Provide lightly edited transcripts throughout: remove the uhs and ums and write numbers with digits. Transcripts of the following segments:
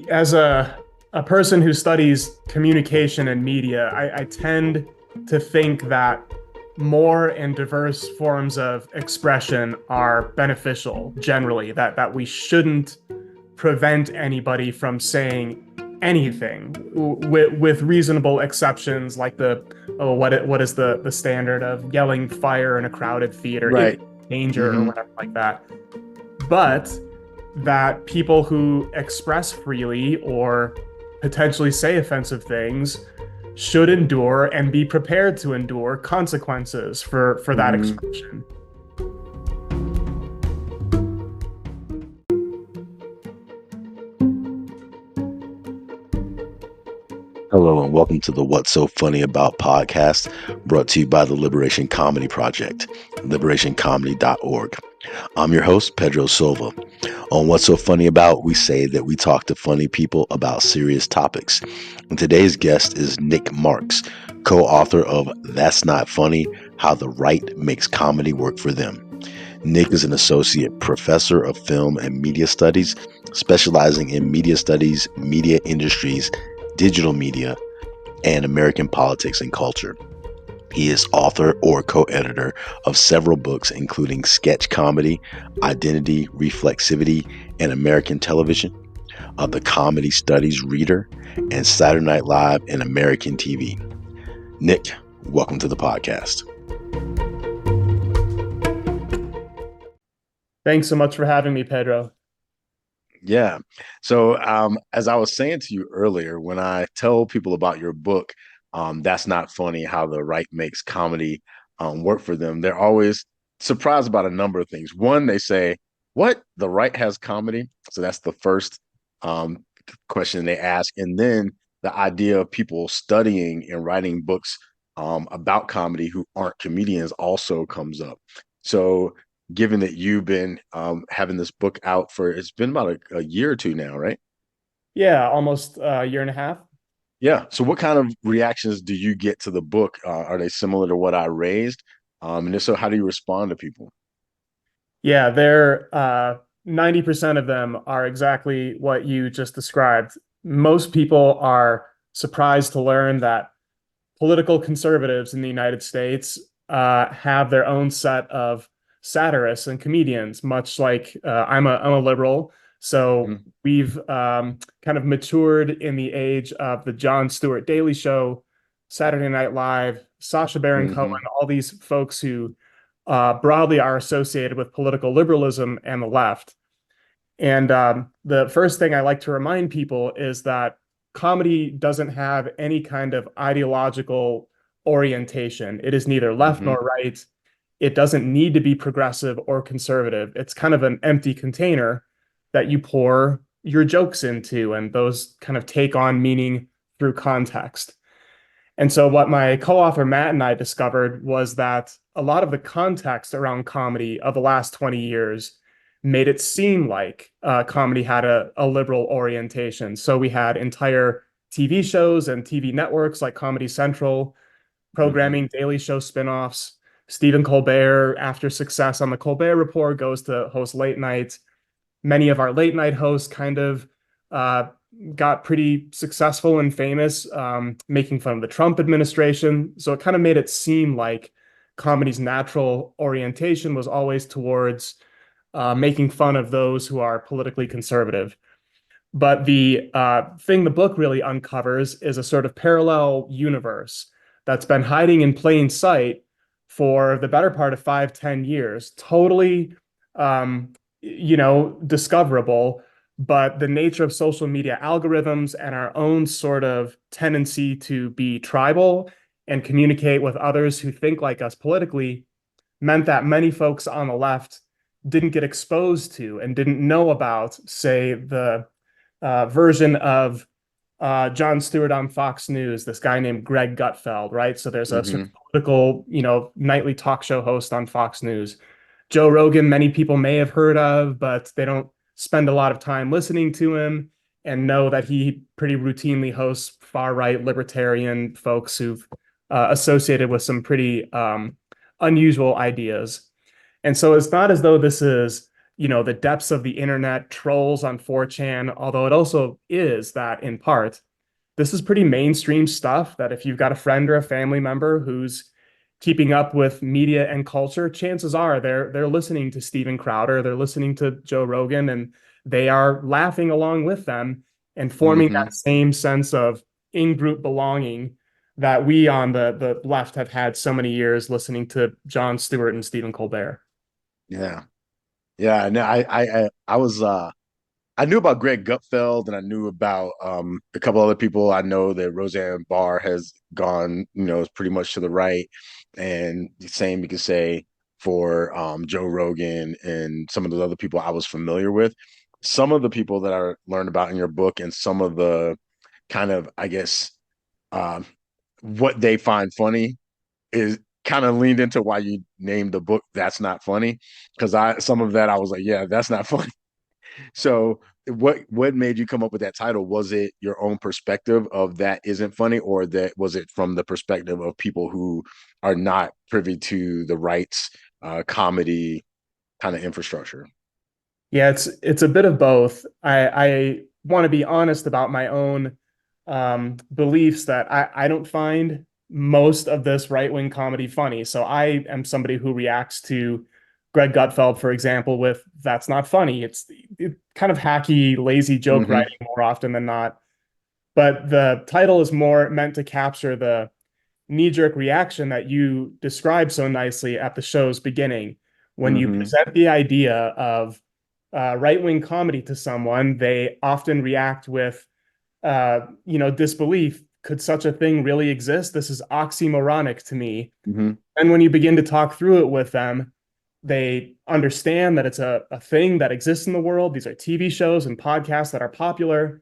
As a person who studies communication and media, I tend to think that more and diverse forms of expression are beneficial generally, that we shouldn't prevent anybody from saying anything with reasonable exceptions like what is the standard of yelling fire in a crowded theater if Right. danger or hmm whatever like that. But that people who express freely or potentially say offensive things should endure and be prepared to endure consequences for that hmm expression. Hello and welcome to the What's So Funny About podcast, brought to you by the Liberation Comedy Project, liberationcomedy.org. I'm your host, Pedro Silva. On What's So Funny About, we say that we talk to funny people about serious topics. And today's guest is Nick Marx, co-author of That's Not Funny, How the Right Makes Comedy Work for Them. Nick is an associate professor of film and media studies, specializing in media studies, media industries, digital media, and American politics and culture. He is author or co-editor of several books, including Sketch Comedy, Identity, Reflexivity, and American Television, of the Comedy Studies Reader, and Saturday Night Live and American TV. Nick, welcome to the podcast. Thanks so much for having me, Pedro. Yeah. So, as I was saying to you earlier, when I tell people about your book, That's Not Funny, How the Right Makes Comedy Work for Them, they're always surprised about a number of things. One, they say, what? The right has comedy? So that's the first um, question they ask. And then the idea of people studying and writing books about comedy who aren't comedians also comes up. So, given that you've been having this book out for it's been about a year or two now, right? Yeah, almost a year and a half. Yeah. So what kind of reactions do you get to the book? Are they similar to what I raised? And if so, how do you respond to people? Yeah, they're 90% of them are exactly what you just described. Most people are surprised to learn that political conservatives in the United States have their own set of satirists and comedians, much like I'm a liberal. So Mhm. we've kind of matured in the age of the Jon Stewart Daily Show, Saturday Night Live, Sacha Baron Cohen, Mhm. all these folks who broadly are associated with political liberalism and the left. And the first thing I like to remind people is that comedy doesn't have any kind of ideological orientation. It is neither left Mhm. nor right. It doesn't need to be progressive or conservative. It's kind of an empty container that you pour your jokes into, and those kind of take on meaning through context. And so, what my co author Matt and I discovered was that a lot of the context around comedy of the last 20 years made it seem like comedy had a liberal orientation. So, we had entire TV shows and TV networks like Comedy Central Mhm. programming Daily Show spinoffs. Stephen Colbert, after success on the Colbert Report, goes to host late night. Many of our late night hosts kind of uh, got pretty successful and famous, making fun of the Trump administration. So it kind of made it seem like comedy's natural orientation was always towards making fun of those who are politically conservative. But the thing the book really uncovers is a sort of parallel universe that's been hiding in plain sight for the better part of 5, 10 years, totally, discoverable. But the nature of social media algorithms and our own sort of tendency to be tribal and communicate with others who think like us politically meant that many folks on the left didn't get exposed to and didn't know about, say, the version of Jon Stewart on Fox News, this guy named Greg Gutfeld, right? So there's a sort of Mhm. political, nightly talk show host on Fox News. Joe Rogan, many people may have heard of, but they don't spend a lot of time listening to him and know that he pretty routinely hosts far-right libertarian folks who've associated with some pretty unusual ideas. And so it's not as though this is, the depths of the internet, trolls on 4chan, although it also is that in part. This is pretty mainstream stuff that if you've got a friend or a family member who's keeping up with media and culture, chances are they're listening to Steven Crowder, they're listening to Joe Rogan, and they are laughing along with them and forming Hmm. that same sense of in-group belonging that we on the left have had so many years listening to Jon Stewart and Stephen Colbert. Yeah. Yeah. No, I was I knew about Greg Gutfeld and I knew about a couple other people. I know that Roseanne Barr has gone, pretty much to the right. And the same you could say for Joe Rogan and some of those other people I was familiar with. Some of the people that I learned about in your book and some of the kind of, I guess, um, what they find funny is kind of leaned into why you named the book That's Not Funny. Because some of that I was like, yeah, that's not funny. So what made you come up with that title? Was it your own perspective of that isn't funny, or that was it from the perspective of people who are not privy to the rights comedy kind of infrastructure? Yeah, it's a bit of both. I want to be honest about my own beliefs that I don't find most of this right-wing comedy funny. So I am somebody who reacts to Greg Gutfeld, for example, with "That's not funny." It kind of hacky, lazy joke Hmm. writing more often than not. But the title is more meant to capture the knee-jerk reaction that you described so nicely at the show's beginning. When you Hmm. present the idea of right-wing comedy to someone, they often react with, disbelief. Could such a thing really exist? This is oxymoronic to me. Hmm. And when you begin to talk through it with them, they understand that it's a thing that exists in the world. These are TV shows and podcasts that are popular,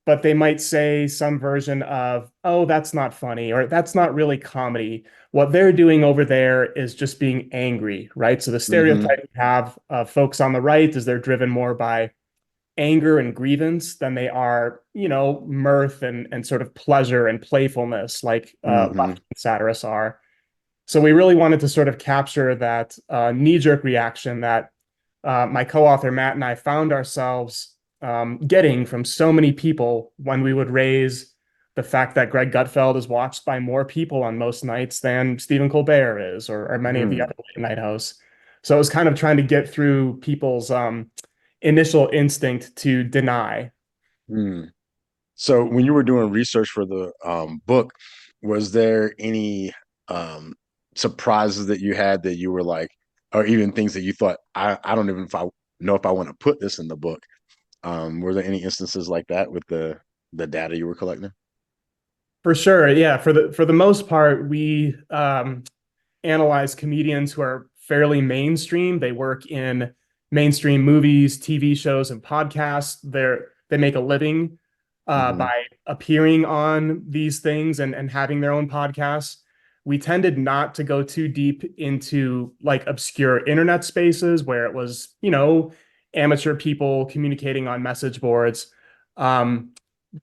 but they might say some version of, oh, that's not funny, or that's not really comedy. What they're doing over there is just being angry, right? So the Hmm. stereotype we have of folks on the right is they're driven more by anger and grievance than they are, mirth and sort of pleasure and playfulness like Hmm. left satirists are. So we really wanted to sort of capture that knee-jerk reaction that my co-author Matt and I found ourselves getting from so many people when we would raise the fact that Greg Gutfeld is watched by more people on most nights than Stephen Colbert is, or many of the Hmm. other late night hosts. So it was kind of trying to get through people's initial instinct to deny. Hmm. So when you were doing research for the book, was there any um, surprises that you had that you were like, or even things that you thought, I don't even if I know if I want to put this in the book? Were there any instances like that with the data you were collecting? For sure, yeah. For the most part, we analyze comedians who are fairly mainstream. They work in mainstream movies, TV shows, and podcasts. They make a living Hmm. by appearing on these things and having their own podcasts. We tended not to go too deep into like obscure internet spaces where it was, amateur people communicating on message boards. Um,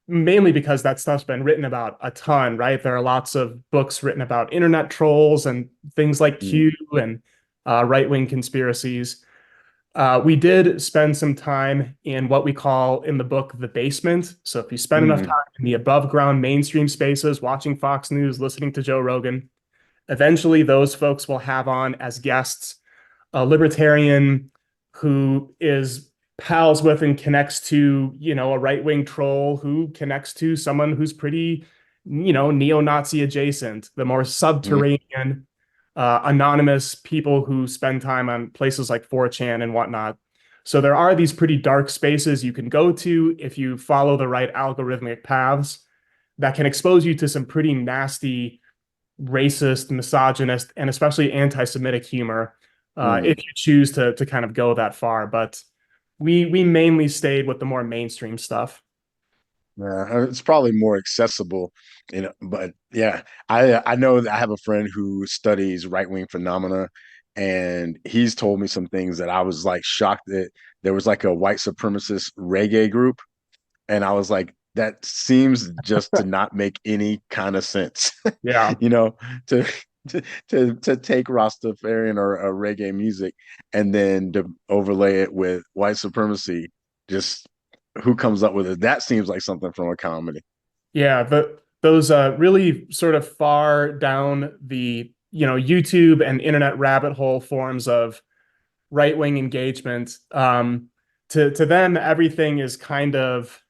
Mainly because that stuff's been written about a ton, right? There are lots of books written about internet trolls and things like Q and right-wing conspiracies. We did spend some time in what we call in the book the basement. So if you spend enough Mm-hmm. time in the above ground mainstream spaces, watching Fox News, listening to Joe Rogan, eventually those folks will have on as guests a libertarian who is pals with and connects to, a right-wing troll who connects to someone who's pretty, neo-Nazi adjacent, the more subterranean, anonymous people who spend time on places like 4chan and whatnot. So there are these pretty dark spaces you can go to if you follow the right algorithmic paths that can expose you to some pretty nasty racist, misogynist, and especially anti-Semitic humor Mm-hmm. if you choose to kind of go that far. But we mainly stayed with the more mainstream stuff. Yeah, it's probably more accessible, but yeah, I know that I have a friend who studies right-wing phenomena, and he's told me some things that I was like shocked that there was like a white supremacist reggae group, and I was like, that seems just to not make any kind of sense, Yeah. you know, to to take Rastafarian or reggae music and then to overlay it with white supremacy. Just who comes up with it? That seems like something from a comedy. Yeah, those really sort of far down the, YouTube and internet rabbit hole forms of right-wing engagement. To them, everything is kind of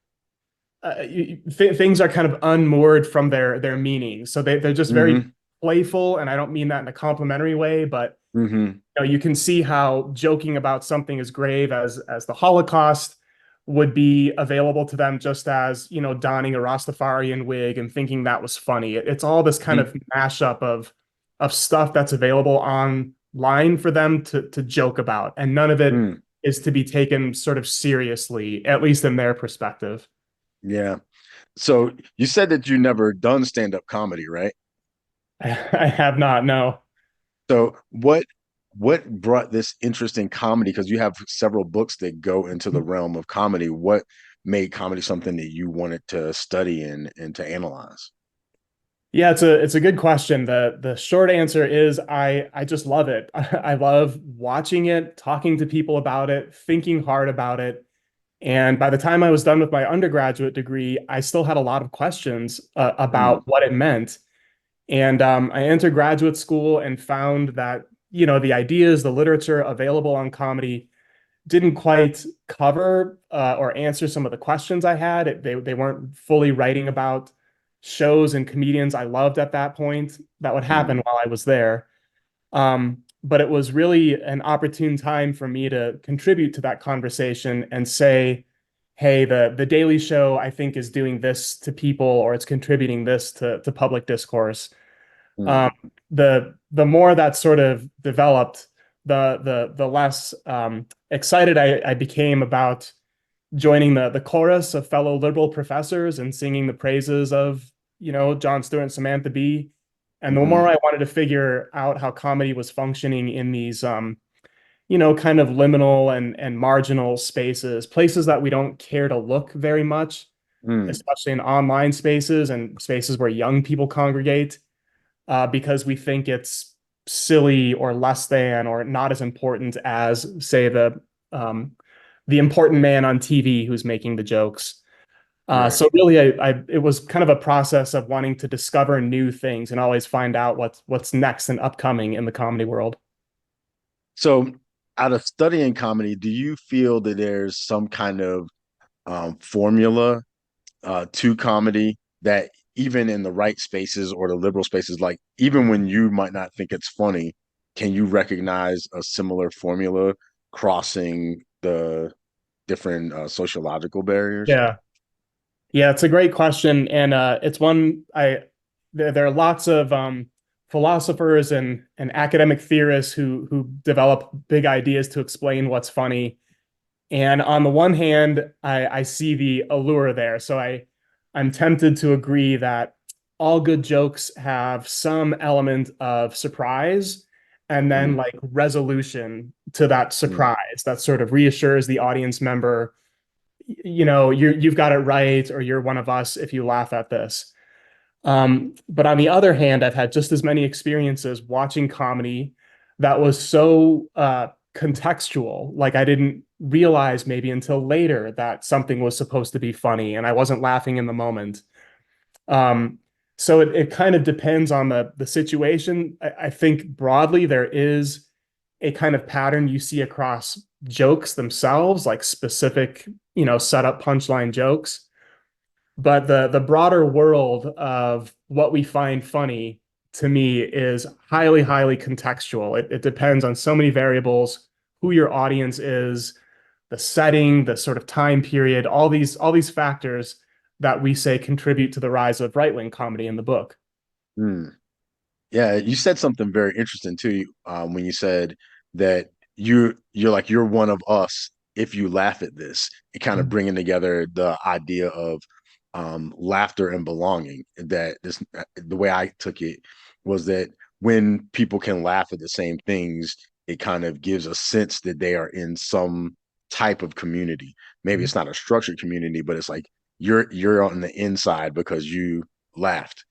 things are kind of unmoored from their meaning. So they're just very Mm-hmm. playful, and I don't mean that in a complimentary way, but Mm-hmm. you can see how joking about something as grave as the Holocaust would be available to them just as, donning a Rastafarian wig and thinking that was funny. It's all this kind of mashup of stuff that's available online for them to joke about, and none of it Mm-hmm. is to be taken sort of seriously, at least in their perspective. Yeah. So you said that you never done stand-up comedy, right? I have not, no. So what brought this interest in comedy? Because you have several books that go into the realm of comedy. What made comedy something that you wanted to study and to analyze? Yeah, it's a good question. The short answer is I just love it. I love watching it, talking to people about it, thinking hard about it. And by the time I was done with my undergraduate degree, I still had a lot of questions Mm, about what it meant. And I entered graduate school and found that, the ideas, the literature available on comedy didn't quite cover or answer some of the questions I had. They weren't fully writing about shows and comedians I loved at that point. That would happen mm, while I was there. But it was really an opportune time for me to contribute to that conversation and say, hey, the Daily Show, I think, is doing this to people, or it's contributing this to public discourse. mm, Um, the more that sort of developed, the less excited I became about joining the chorus of fellow liberal professors and singing the praises of, Jon Stewart and Samantha Bee. And the more mm, I wanted to figure out how comedy was functioning in these kind of liminal and marginal spaces, places that we don't care to look very much, mm, especially in online spaces and spaces where young people congregate, because we think it's silly or less than or not as important as, say, the important man on TV who's making the jokes. right. So really, it was kind of a process of wanting to discover new things and always find out what's next and upcoming in the comedy world. So out of studying comedy, do you feel that there's some kind of formula to comedy that even in the right spaces or the liberal spaces, like even when you might not think it's funny, can you recognize a similar formula crossing the different sociological barriers? Yeah. Yeah, it's a great question, and it's one there are lots of philosophers and academic theorists who develop big ideas to explain what's funny. And on the one hand, I see the allure there, so I'm tempted to agree that all good jokes have some element of surprise and then Mm, like resolution to that mm, surprise that sort of reassures the audience member, you've got it right, or you're one of us if you laugh at this. But on the other hand, I've had just as many experiences watching comedy that was so contextual. Like I didn't realize maybe until later that something was supposed to be funny and I wasn't laughing in the moment. Um, so it kind of depends on the situation. I think broadly there is a kind of pattern you see across jokes themselves, like specific, setup punchline jokes. But the broader world of what we find funny to me is highly, highly contextual. It depends on so many variables, who your audience is, the setting, the sort of time period, all these factors that we say contribute to the rise of right-wing comedy in the book. mm. Yeah, you said something very interesting too, when you said that you're like you're one of us if you laugh at this. It kind of bringing together the idea of laughter and belonging. That this the way I took it was that when people can laugh at the same things, it kind of gives a sense that they are in some type of community. Maybe it's not a structured community, but it's like you're on the inside because you laughed.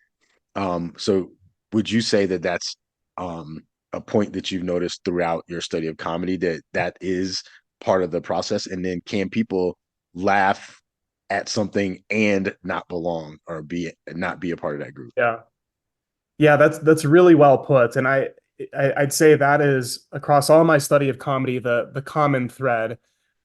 So would you say that that's a point that you've noticed throughout your study of comedy that is part of the process? And then can people laugh at something and not belong or be not be a part of that group? Yeah. Yeah, that's really well put. And I'd say that is across all my study of comedy, the common thread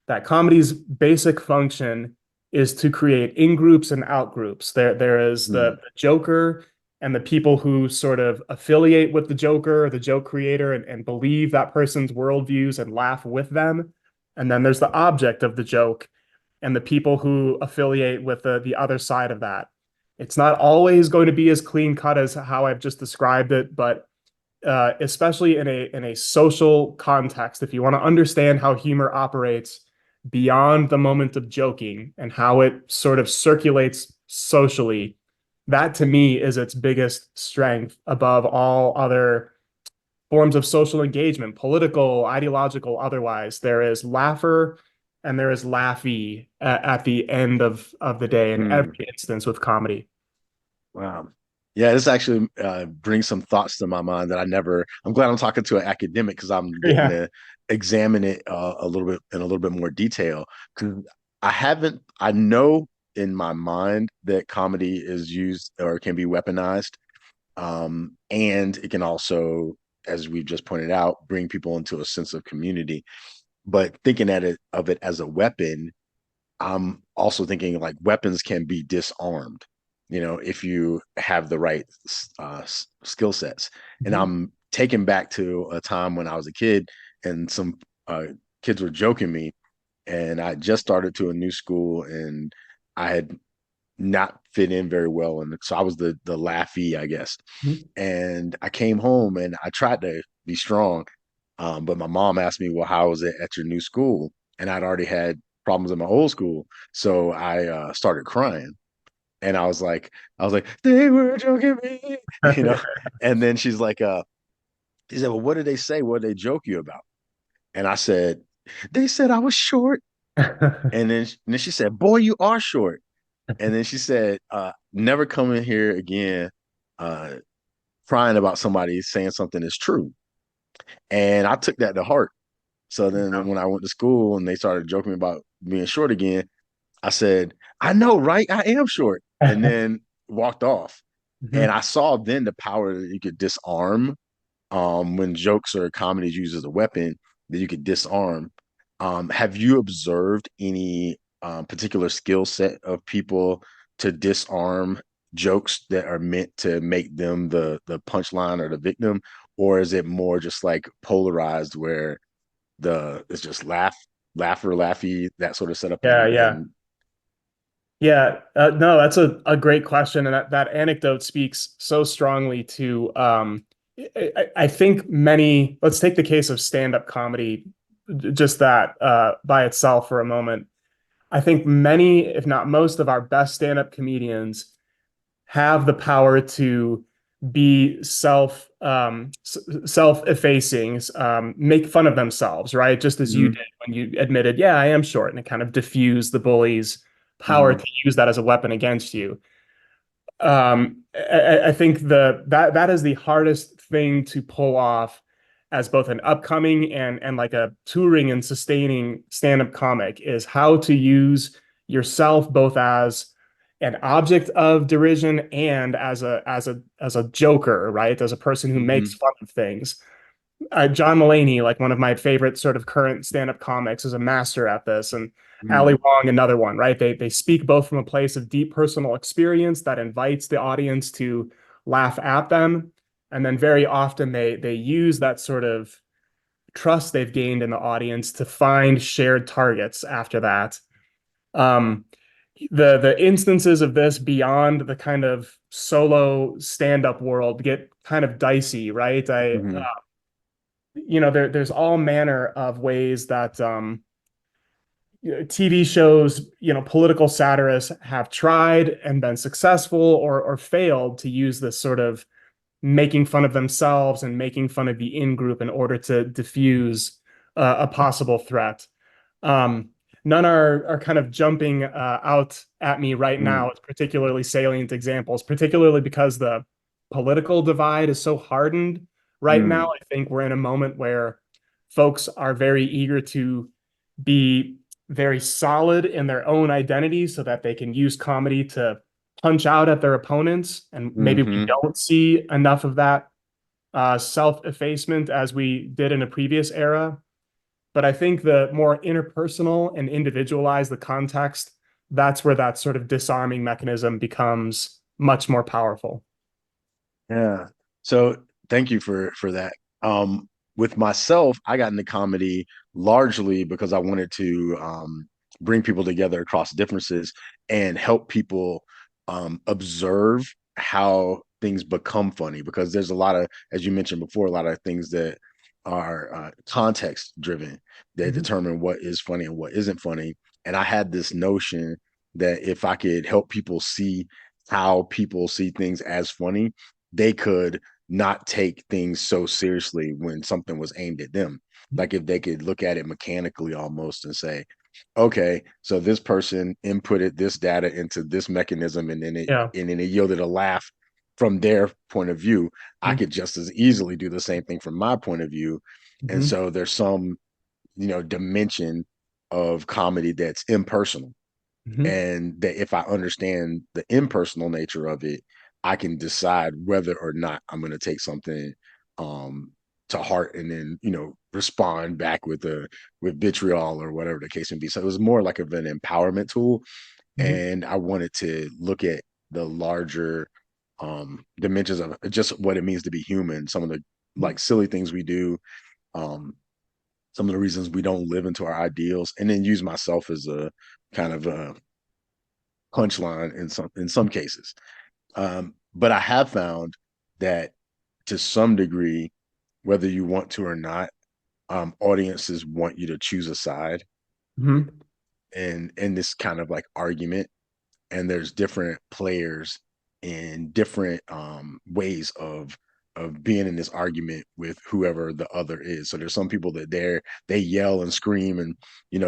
that comedy's basic function is to create in groups and out groups. There is Mm, the Joker and the people who sort of affiliate with the Joker or the joke creator and believe that person's worldviews and laugh with them. And then there's the object of the joke and the people who affiliate with the other side of that. It's not always going to be as clean cut as how I've just described it, but especially in a social context, if you want to understand how humor operates beyond the moment of joking and how it sort of circulates socially, that to me is its biggest strength above all other forms of social engagement, political, ideological, otherwise. There is laugher and there is laughy at the end of the day in mm. every instance with comedy. Wow. Yeah, this actually brings some thoughts to my mind that I'm glad I'm talking to an academic because I'm getting Yeah. to examine it a little bit in a little bit more detail. Because I know in my mind that comedy is used or can be weaponized. And it can also, as we've just pointed out, bring people into a sense of community. But thinking of it as a weapon, I'm also thinking like weapons can be disarmed, if you have the right skill sets. And Mhm. I'm taken back to a time when I was a kid and some kids were joking me, and I just started to a new school and I had not fit in very well. And so I was the laughy, I guess. Mhm. And I came home and I tried to be strong. But my mom asked me, well, how was it at your new school? And I'd already had problems in my old school. So I started crying. And I was like, they were joking me, you know. And then she said, well, what did they say? What did they joke you about? And I said, they said I was short. And then she said, boy, you are short. And then she said, never come in here again uh, crying about somebody saying something is true. And I took that to heart. So then when I went to school and they started joking about being short again, I said, I know, right? I am short. And then walked off. And Mhm. I saw then the power that you could disarm when jokes or comedies used as a weapon that you could disarm. Have you observed any particular skill set of people to disarm jokes that are meant to make them the punchline or the victim, or is it more just like polarized where the it's just laugher, laughy, that sort of setup, Yeah, and yeah. and Yeah, no, that's a great question, and that anecdote speaks so strongly to I think many. Let's take the case of stand-up comedy, just that by itself for a moment. I think many, if not most, of our best stand-up comedians have the power to be self-effacing, make fun of themselves, right? Just as you Mhm, did when you admitted, yeah, I am short, and it kind of diffused the bully's power mhm, to use that as a weapon against you. I think that is the hardest thing to pull off as both an upcoming and like a touring and sustaining stand-up comic is how to use yourself both as an object of derision and as a joker, right? As a person who makes mhm, fun of things. John Mulaney, like one of my favorite sort of current stand-up comics, is a master at this, and Ali mhm, Wong, another one, right? They speak both from a place of deep personal experience that invites the audience to laugh at them, and then very often they use that sort of trust they've gained in the audience to find shared targets after that. Um, the instances of this beyond the kind of solo stand-up world get kind of dicey, right? mhm, There's all manner of ways that TV shows, political satirists have tried and been successful or failed to use this sort of making fun of themselves and making fun of the in group in order to diffuse a possible threat. Um, None are kind of jumping out at me right mhm, now as particularly salient examples, particularly because the political divide is so hardened Right now, Mm, I think we're in a moment where folks are very eager to be very solid in their own identity so that they can use comedy to punch out at their opponents. And maybe we hmm. don't see enough of that self-effacement as we did in a previous era. But I think the more interpersonal and individualized the context, that's where that sort of disarming mechanism becomes much more powerful. Yeah. So thank you for that. With myself, I got into comedy largely because I wanted to bring people together across differences and help people observe how things become funny. Because there's a lot of, as you mentioned before, a lot of things that are context driven that Mhm. determine what is funny and what isn't funny. And I had this notion that if I could help people see how people see things as funny, they could not take things so seriously when something was aimed at them. Like if they could look at it mechanically almost and say, okay, so this person inputted this data into this mechanism Yeah. and then it yielded a laugh from their point of view. I Mhm. could just as easily do the same thing from my point of view. And Mhm. so there's some, dimension of comedy that's impersonal, Mhm. and that if I understand the impersonal nature of it, I can decide whether or not I'm going to take something um to heart and then respond back with vitriol or whatever the case may be. So it was more like of an empowerment tool, Mhm. and I wanted to look at the larger dimensions of just what it means to be human, some of the like silly things we do, um some of the reasons we don't live into our ideals, and then use myself as a kind of a punchline in some cases. But I have found that to some degree, whether you want to or not, audiences want you to choose a side Mhm. in this kind of like argument. And there's different players in different ways of being in this argument with whoever the other is. So there's some people that they yell and scream and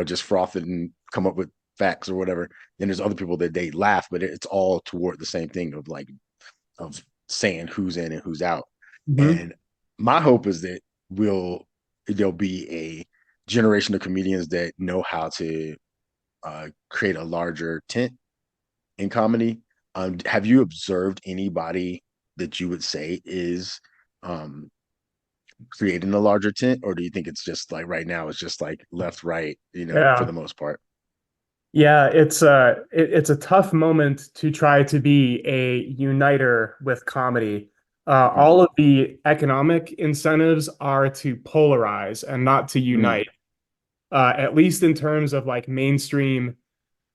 just froth it and come up with facts or whatever. Then there's other people that they laugh, but it's all toward the same thing of like of saying who's in and who's out. Mhm. And my hope is that there'll be a generation of comedians that know how to create a larger tent in comedy. Have you observed anybody that you would say is um, creating a larger tent, or do you think it's just like right now it's just like left, right, for Yeah. the most part? Yeah, it's a tough moment to try to be a uniter with comedy. Mm, All of the economic incentives are to polarize and not to mm, unite. At least in terms of like mainstream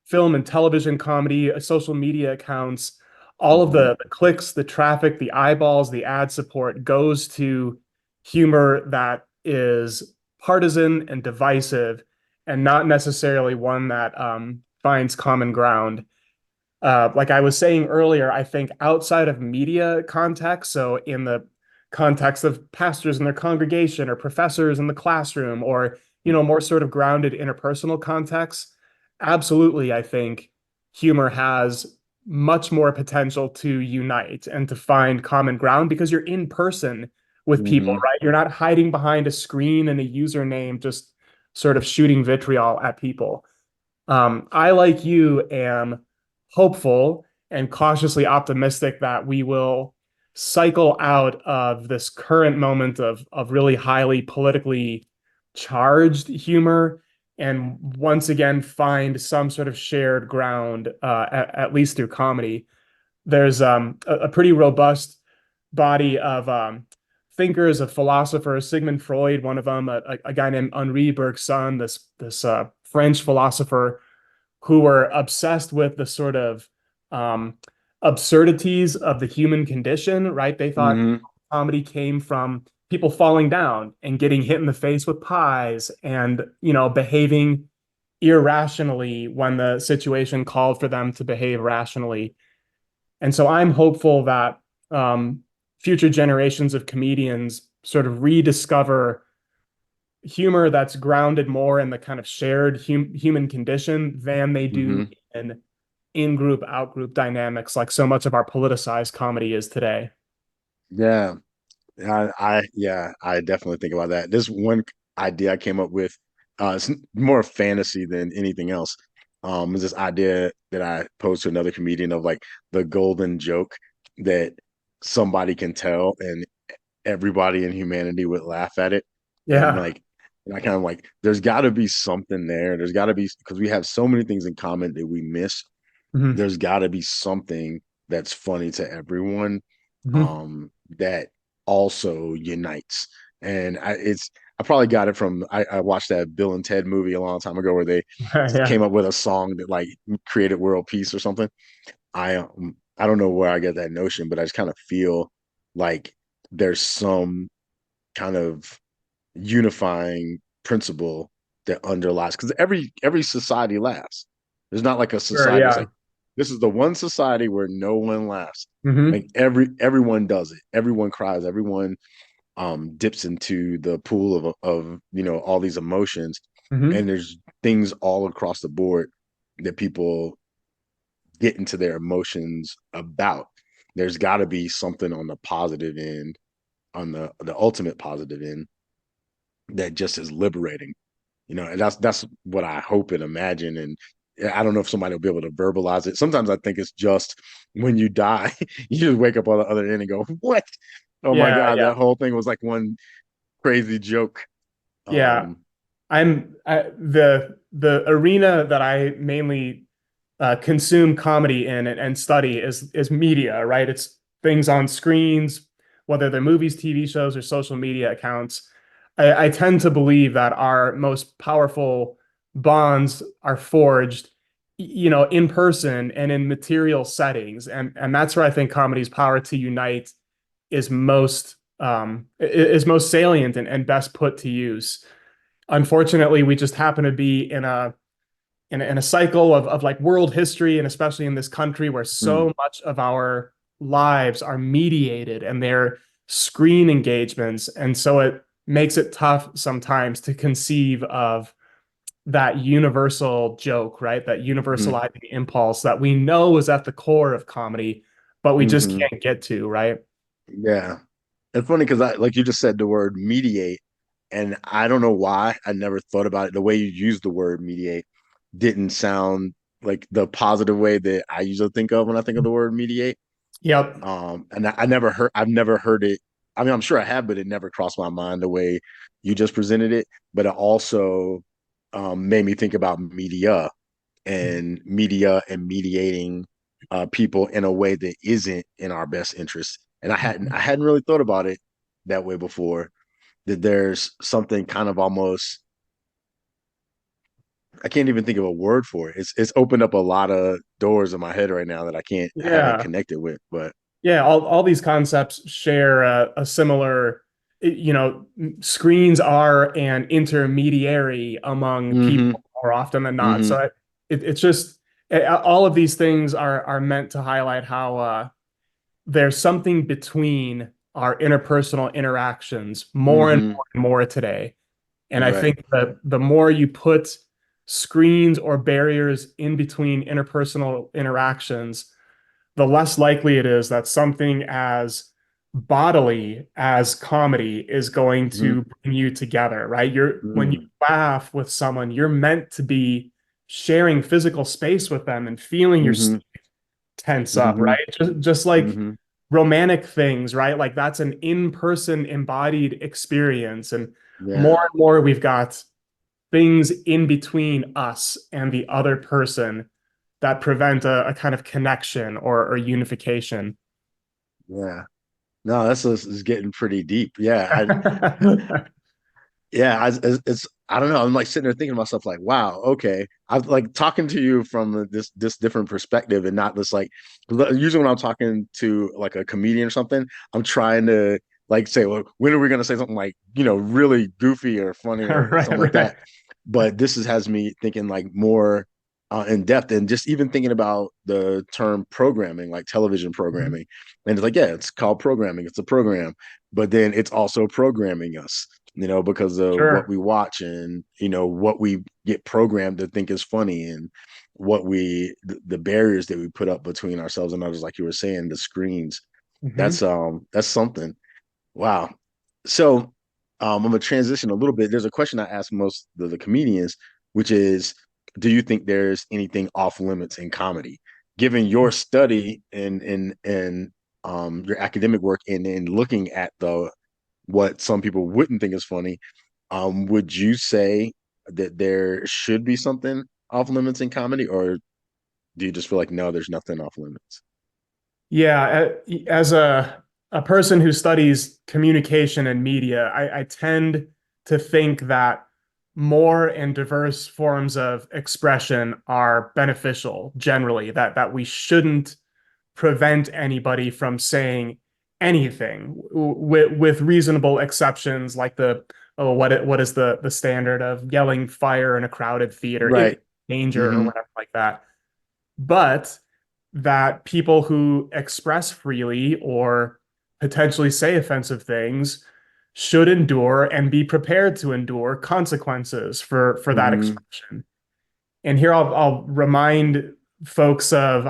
film and television comedy, social media accounts, all of mhm, the clicks, the traffic, the eyeballs, the ad support goes to humor that is partisan and divisive and not necessarily one that finds common ground. Like I was saying earlier, I think outside of media context, so in the context of pastors in their congregation or professors in the classroom or, more sort of grounded interpersonal contexts, absolutely, I think humor has much more potential to unite and to find common ground because you're in person with people, mhm. right? You're not hiding behind a screen and a username, just sort of shooting vitriol at people. I, like you, am hopeful and cautiously optimistic that we will cycle out of this current moment of really highly politically charged humor and once again find some sort of shared ground, at least through comedy. There's a pretty robust body of thinkers, of philosophers. Sigmund Freud, one of them, a guy named Henri Bergson, this French philosopher who were obsessed with the sort of um, absurdities of the human condition, right? They thought Mhm. comedy came from people falling down and getting hit in the face with pies and, behaving irrationally when the situation called for them to behave rationally. And so I'm hopeful that future generations of comedians sort of rediscover humor that's grounded more in the kind of shared human condition than they do Mhm. in group out group dynamics like so much of our politicized comedy is today. Yeah. Yeah, I definitely think about that. This one idea I came up with, it's more fantasy than anything else. Is this idea that I posed to another comedian of like the golden joke that somebody can tell and everybody in humanity would laugh at it. And Yeah. like, and I kind of like, there's got to be something there. There's got to be, because we have so many things in common that we miss. Hmm. There's got to be something that's funny to everyone, Hmm. that also unites. And I probably got it from I watched that Bill and Ted movie a long time ago where they Yeah. came up with a song that like created world peace or something. I don't know where I get that notion, but I just kind of feel like there's some kind of unifying principle that underlies, because every society laughs. There's not like a Sure. society that's Yeah. like, this is the one society where no one laughs. Like Hmm. everyone does it. Everyone cries. Everyone dips into the pool of all these emotions, and Hmm. there's things all across the board that people get into their emotions about. There's got to be something on the positive end, on the ultimate positive end, that just is liberating. And that's what I hope and imagine. And I don't know if somebody will be able to verbalize it. Sometimes I think it's just when you die, you just wake up on the other end and go, "What? Oh my Yeah. God, Yeah. that whole thing was like one crazy joke." Yeah. Um, The arena that I mainly consume comedy in and study is media, right? It's things on screens, whether they're movies, TV shows, or social media accounts. I tend to believe that our most powerful bonds are forged, in person and in material settings, and that's where I think comedy's power to unite is most salient and best put to use. Unfortunately, we just happen to be in a cycle of like world history, and especially in this country where mm, so much of our lives are mediated and they're screen engagements. And so it makes it tough sometimes to conceive of that universal joke, right? That mm, universalizing impulse that we know is at the core of comedy, but we just mm-hmm. can't get to, right? Yeah. It's funny because I, like you just said, the word mediate, and I don't know why I never thought about it. The way you use the word mediate didn't sound like the positive way that I usually think of when I think of the word mediate. Yep. And I've never heard it. I mean, I'm sure I have, but it never crossed my mind the way you just presented it. But it also made me think about media and mediating people in a way that isn't in our best interest. And I hadn't really thought about it that way before. That there's something kind of almost, I can't even think of a word for it. It's opened up a lot of doors in my head right now that I haven't Yeah. connected with. But Yeah, all these concepts share a similar, screens are an intermediary among mm-hmm, people more often than not. mm-hmm, So it's just all of these things are meant to highlight how there's something between our interpersonal interactions more and mm-hmm. more and more today. And I Right. think that the more you put screens or barriers in between interpersonal interactions, the less likely it is that something as bodily as comedy is going Mm-hmm, to bring you together, right? When you mm-hmm, laugh with someone, you're meant to be sharing physical space with them and feeling your mm-hmm, tense up, mm-hmm, right? Just like mm-hmm. romantic things, right? Like that's an in-person embodied experience. And more Yeah. and more we've got things in between us and the other person that prevent a kind of connection or unification. Yeah. No, this is getting pretty deep. Yeah, I don't know. I'm like sitting there thinking to myself, like, wow, okay. I'm like talking to you from this different perspective, and not this like, usually when I'm talking to like a comedian or something, I'm trying to like say, well, when are we gonna say something like, really goofy or funny or Right, something like right. that? But this has me thinking like more in depth, and just even thinking about the term programming, like television Mhm. programming. And it's like, yeah, it's called programming, it's a program, but then it's also programming us, because of what Sure. we watch, and what we get programmed to think is funny, and the barriers that we put up between ourselves and others, like you were saying, the screens. Hmm. That's something. Wow. So I'm gonna transition a little bit. There's a question I ask most of the comedians, which is, do you think there's anything off limits in comedy? Given your study and your academic work and in looking at the what some people wouldn't think is funny, would you say that there should be something off limits in comedy, or do you just feel like no, there's nothing off limits? Yeah, as a person who studies communication and media, I tend to think that more and diverse forms of expression are beneficial generally, that we shouldn't prevent anybody from saying anything with reasonable exceptions like the what is the standard of yelling fire in a crowded theater if Right. danger or Hmm. whatever like that. But that people who express freely or potentially say offensive things should endure and be prepared to endure consequences for that Hmm. expression. And here I'll remind folks of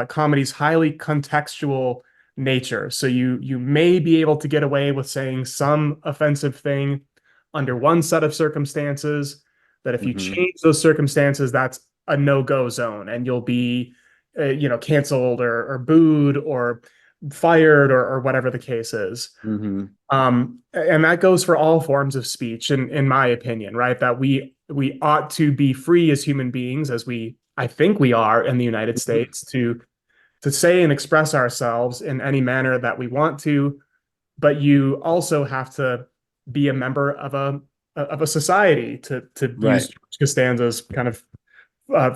comedy's highly contextual nature. So you may be able to get away with saying some offensive thing under one set of circumstances, that if you Hmm. change those circumstances, that's a no-go zone, and you'll be canceled or booed or fired or whatever the case is. Hmm. And that goes for all forms of speech, in my opinion, right? That we ought to be free as human beings, as I think we are in the United States, to say and express ourselves in any manner that we want to. But you also have to be a member of a society, to use Right. George Costanza's kind of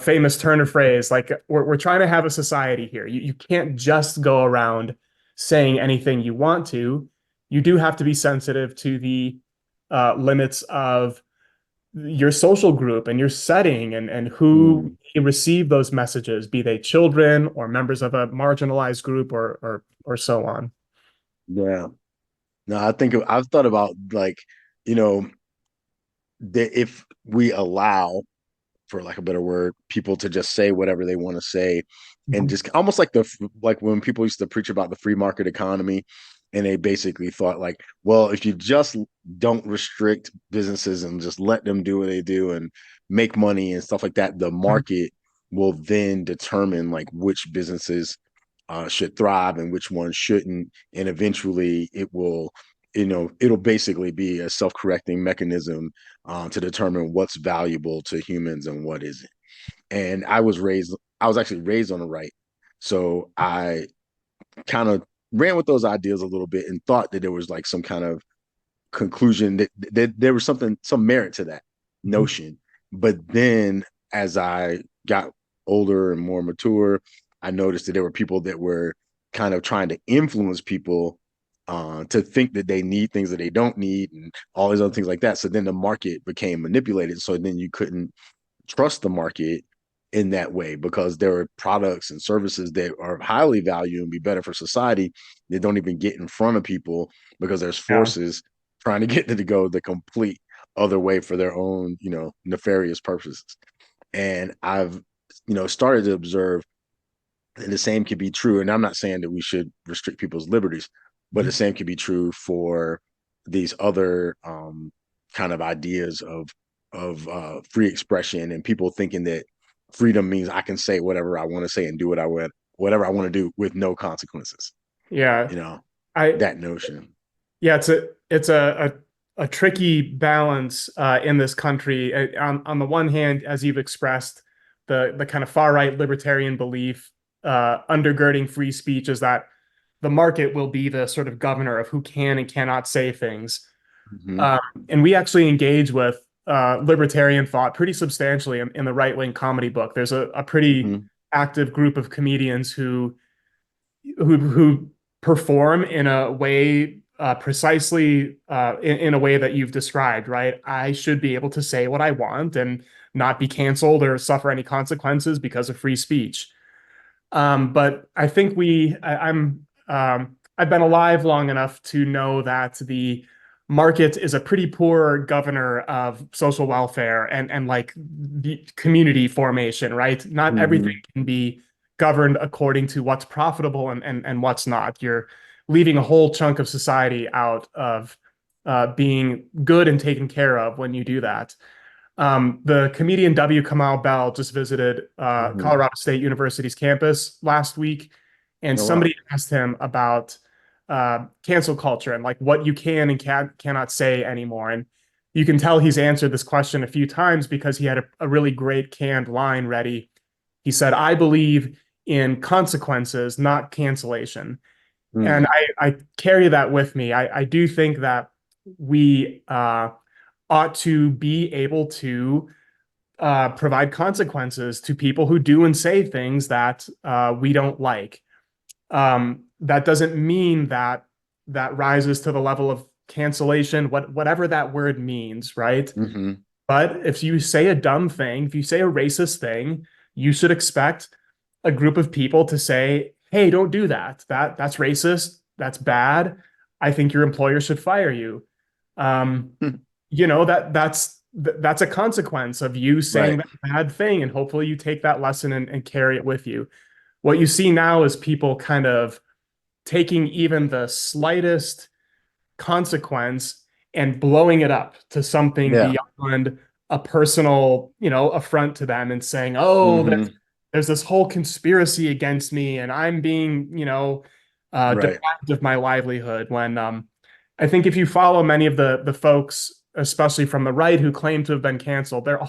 famous turn of phrase. Like we're trying to have a society here. You can't just go around saying anything you want to. You do have to be sensitive to the limits of your social group and your setting, and who Mm. receive those messages, be they children or members of a marginalized group or so on. Yeah. No, I've thought about like, you know, that if we allow, for lack of a better word, people to just say whatever they want to say, and Mhm. just almost like like when people used to preach about the free market economy, and they basically thought like, well, if you just don't restrict businesses and just let them do what they do and make money and stuff like that, the market will then determine like which businesses should thrive and which ones shouldn't, and eventually it will, it'll basically be a self-correcting mechanism to determine what's valuable to humans and what isn't. And I was actually raised on the right, so I kind of ran with those ideas a little bit and thought that there was like some kind of conclusion that there was some merit to that Mhm. notion. But then as I got older and more mature, I noticed that there were people that were kind of trying to influence people to think that they need things that they don't need and all these other things like that. So then the market became manipulated. So then you couldn't trust the market in that way because there are products and services that are highly valued and be better for society that don't even get in front of people because there's Yeah. forces trying to get them to go the complete other way for their own, nefarious purposes. And I've, started to observe and the same could be true. And I'm not saying that we should restrict people's liberties, but the Mhm. same could be true for these other kind of ideas of free expression and people thinking that freedom means I can say whatever I want to say and do whatever I want to do with no consequences. Yeah. You know, I that notion. Yeah, it's a tricky balance in this country. On the one hand, as you've expressed, the kind of far right libertarian belief undergirding free speech is that the market will be the sort of governor of who can and cannot say things. Hmm. Um, and we actually engage with libertarian thought pretty substantially in the right-wing comedy book. There's a pretty Hmm. active group of comedians who perform in a way precisely in a way that you've described, right? I should be able to say what I want and not be canceled or suffer any consequences because of free speech. But I think I've been alive long enough to know that the market is a pretty poor governor of social welfare and like the community formation, right? Not everything Hmm. can be governed according to what's profitable and what's not. leaving a whole chunk of society out of being good and taken care of when you do that. The comedian W. Kamau Bell just visited Hmm. Colorado State University's campus last week, and Oh wow. somebody asked him about cancel culture and like what you can and cannot say anymore. And you can tell he's answered this question a few times because he had a really great canned line ready. He said, "I believe in consequences, not cancellation." And Mm. I carry that with me. I do think that we ought to be able to provide consequences to people who do and say things that we don't like. That doesn't mean that that rises to the level of cancellation, whatever that word means, right? Hmm. But if you say a dumb thing, if you say a racist thing, you should expect a group of people to say, "Hey, don't do that. That's racist. That's bad. I think your employer should fire you." Um, that's a consequence of you saying Right. that bad thing, and hopefully you take that lesson and carry it with you. What you see now is people kind of taking even the slightest consequence and blowing it up to something Yeah. beyond a personal, affront to them and saying, "Oh, Hmm. there's this whole conspiracy against me and I'm being, Right. deprived of my livelihood." When I think if you follow many of the folks, especially from the right, who claim to have been canceled, they're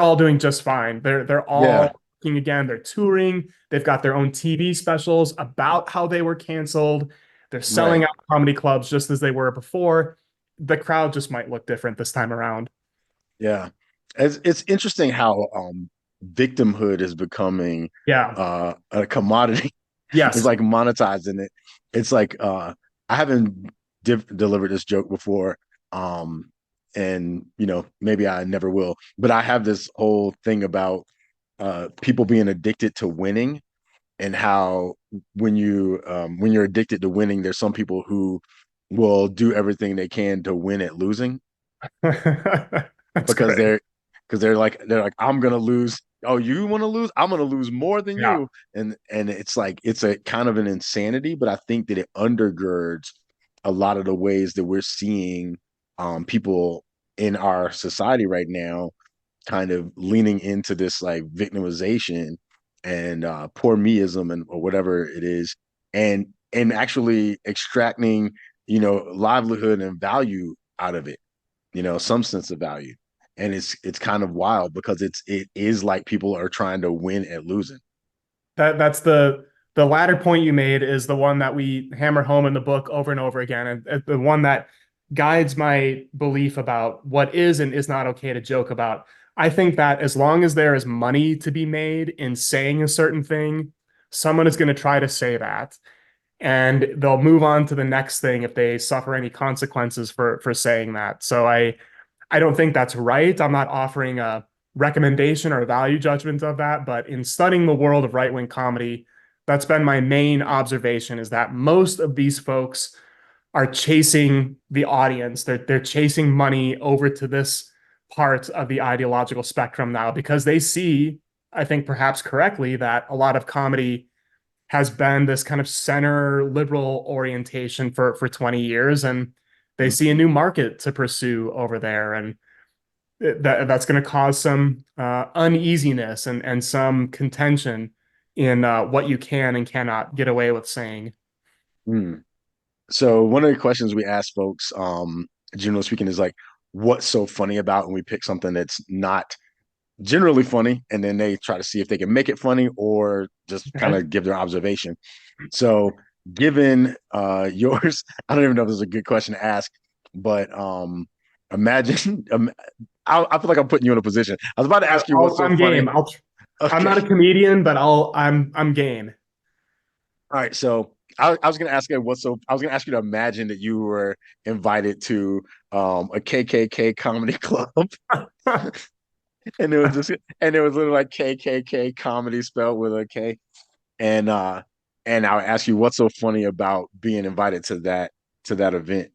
all doing just fine. They're all Yeah. working again. They're touring. They've got their own TV specials about how they were canceled. They're selling Right. out comedy clubs just as they were before. The crowd just might look different this time around. Yeah. It's interesting how victimhood is becoming Yeah. a commodity. It's Yes. like monetizing it. It's like I haven't delivered this joke before, um, and maybe I never will. But I have this whole thing about people being addicted to winning, and how when you're addicted to winning, there's some people who will do everything they can to win at losing That's because great. they're like I'm gonna lose. Oh, you want to lose? I'm gonna lose more than Yeah. you. And it's like it's a kind of an insanity, but I think that it undergirds a lot of the ways that we're seeing people in our society right now kind of leaning into this like victimization and poor meism and or whatever it is, and actually extracting livelihood and value out of it, some sense of value. And it's kind of wild because it is like people are trying to win at losing. That's the latter point you made is the one that we hammer home in the book over and over again, and the one that guides my belief about what is and is not okay to joke about. I think that as long as there is money to be made in saying a certain thing, someone is going to try to say that, and they'll move on to the next thing if they suffer any consequences for saying that. So I don't think that's right. I'm not offering a recommendation or a value judgment of that, but in studying the world of right-wing comedy, that's been my main observation is that most of these folks are chasing the audience. They're chasing money over to this part of the ideological spectrum now because they see, I think perhaps correctly, that a lot of comedy has been this kind of center liberal orientation for 20 years, and they see a new market to pursue over there, and that's going to cause some uneasiness and some contention in what you can and cannot get away with saying. Mm-hmm. So one of the questions we ask folks, generally speaking, is like, what's so funny about? And we pick something that's not generally funny, and then they try to see if they can make it funny or just kind Okay. of give their observation. So, given yours, I don't even know if this is a good question to ask, but imagine, I feel like I'm putting you in a position. I was about to ask you what's so I'm funny. game. I'm Okay, not a comedian, but I'm game. all right. So I was gonna ask you what's so. I was gonna ask you to imagine that you were invited to a KKK comedy club, and it was just and it was literally like KKK comedy spelled with a K, and uh and I'll ask you what's so funny about being invited to that event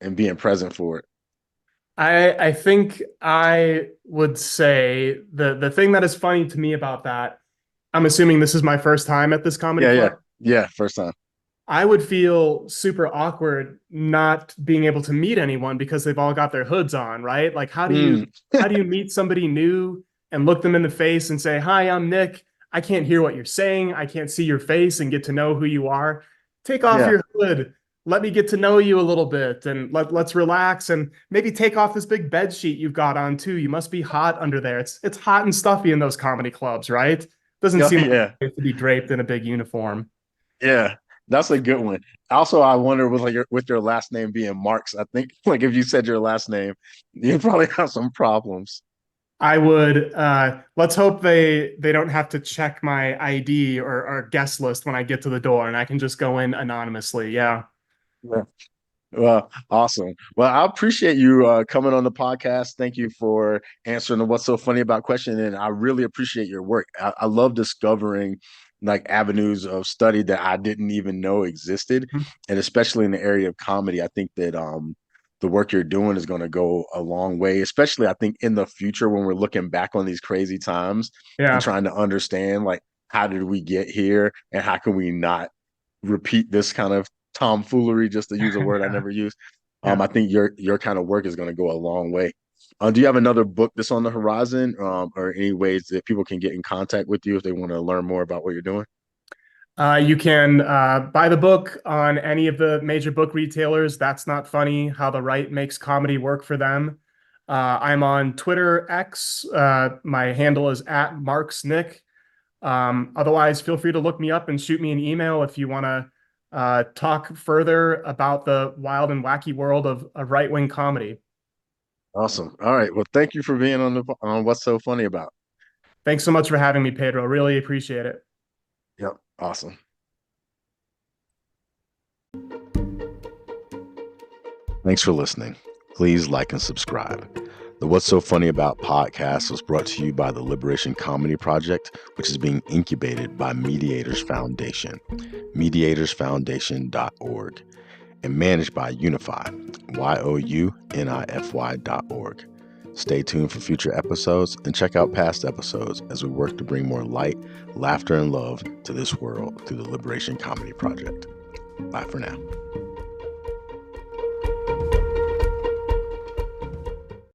and being present for it. I think I would say the thing that is funny to me about that, I'm assuming this is my first time at this comedy Yeah, yeah, club. yeah. First time. I would feel super awkward not being able to meet anyone because they've all got their hoods on, right? Like Mm, how do you meet somebody new and look them in the face and say, "Hi, I'm Nick. I can't hear what you're saying. I can't see your face and get to know who you are. Take off yeah. your hood. Let me get to know you a little bit and let's relax and maybe take off this big bed sheet you've got on too. You must be hot under there. It's hot and stuffy in those comedy clubs, right? Doesn't Yeah. seem like Yeah. a place to be draped in a big uniform. Yeah. That's a good one. Also, I wonder with with your last name being Marx, I think like if you said your last name, you'd probably have some problems. I would let's hope they don't have to check my ID or guest list when I get to the door and I can just go in anonymously. Yeah. Yeah. Well, awesome. Well, I appreciate you coming on the podcast. Thank you for answering the "What's so funny about" question, and I really appreciate your work. I love discovering like avenues of study that I didn't even know existed, and especially in the area of comedy, I think that the work you're doing is going to go a long way. Especially, I think in the future when we're looking back on these crazy times and Yeah. trying to understand like how did we get here and how can we not repeat this kind of tomfoolery, just to use a word I Yeah. never use. Yeah. I think your kind of work is going to go a long way. Do you have another book that's on the horizon, or any ways that people can get in contact with you if they want to learn more about what you're doing? You can buy the book on any of the major book retailers. That's Not Funny, How the Right Makes Comedy Work for Them. I'm on Twitter X. My handle is at MarxNick. Otherwise, feel free to look me up and shoot me an email if you want to talk further about the wild and wacky world of right-wing comedy. Awesome. All right. Well, thank you for being on What's So Funny About. Thanks so much for having me, Pedro. Really appreciate it. Yep. Awesome. Thanks for listening. Please like and subscribe. The What's So Funny About podcast was brought to you by the Liberation Comedy Project, which is being incubated by Mediators Foundation, mediatorsfoundation.org, and managed by Unify, younify.org. Stay tuned for future episodes and check out past episodes as we work to bring more light, laughter, and love to this world through the Liberation Comedy Project. Bye for now.